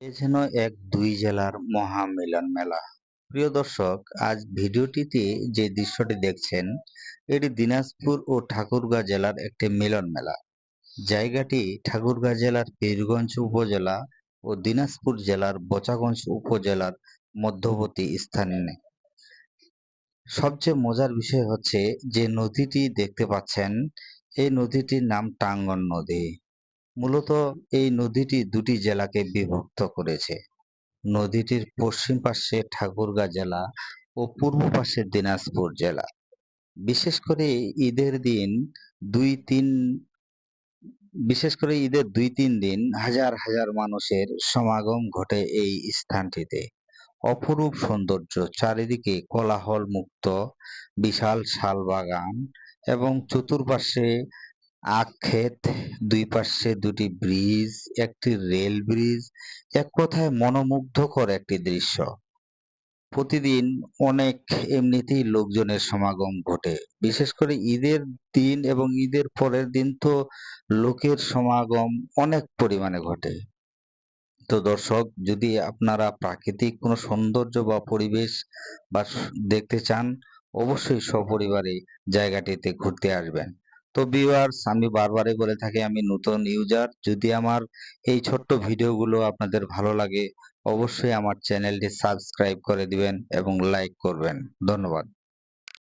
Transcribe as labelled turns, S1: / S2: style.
S1: এ যেন এক দুই জেলার মহামিলন মেলা। প্রিয় দর্শক, আজ ভিডিওটিতে যে দৃশ্যটি দেখছেন এটি দিনাজপুর ও ঠাকুরগাঁও জেলার একটি মিলন মেলা। জায়গাটি ঠাকুরগাঁও জেলার পীরগঞ্জ উপজেলা ও দিনাজপুর জেলার বোচাগঞ্জ উপজেলার মধ্যবর্তী স্থানে। সবচেয়ে মজার বিষয় হচ্ছে যে নদীটি দেখতে পাচ্ছেন, এই নদীটির নাম টাঙ্গন নদী। মূলত এই নদীটি দুটি জেলাকে বিভক্ত করেছে। নদীটির পশ্চিম পাশে ঠাকুরগাঁও জেলা ও পূর্ব পাশে দিনাজপুর জেলা। বিশেষ করে ঈদের দিন দুই তিন বিশেষ করে ঈদের ২-৩ দিন হাজার হাজার মানুষের সমাগম ঘটে এই স্থানটিতে। অপরূপ সৌন্দর্য, চারিদিকে কোলাহল মুক্ত বিশাল শাল বাগান এবং চতুর্পাশে আখ ক্ষেত, দুই পাশে দুটি ব্রিজ, একটি রেল ব্রিজ, এক কথায় মনোমুগ্ধকর একটি দৃশ্য। প্রতিদিন অনেক এমনিতেই লোকজনের সমাগম ঘটে। বিশেষ করে ঈদের দিন এবং ঈদের পরের দিন তো লোকের সমাগম অনেক পরিমাণে ঘটে। তো দর্শক, যদি আপনারা প্রাকৃতিক কোনো সৌন্দর্য বা পরিবেশ বা দেখতে চান, অবশ্যই সপরিবারে জায়গাটিতে ঘুরতে আসবেন। তো ভিউয়ার্স, আমি বারবারই বলে থাকি আমি নতুন ইউজার। যদি আমার এই ছোট্ট ভিডিওগুলো আপনাদের ভালো লাগে, অবশ্যই আমার চ্যানেলটি সাবস্ক্রাইব করে দিবেন এবং লাইক করবেন। ধন্যবাদ।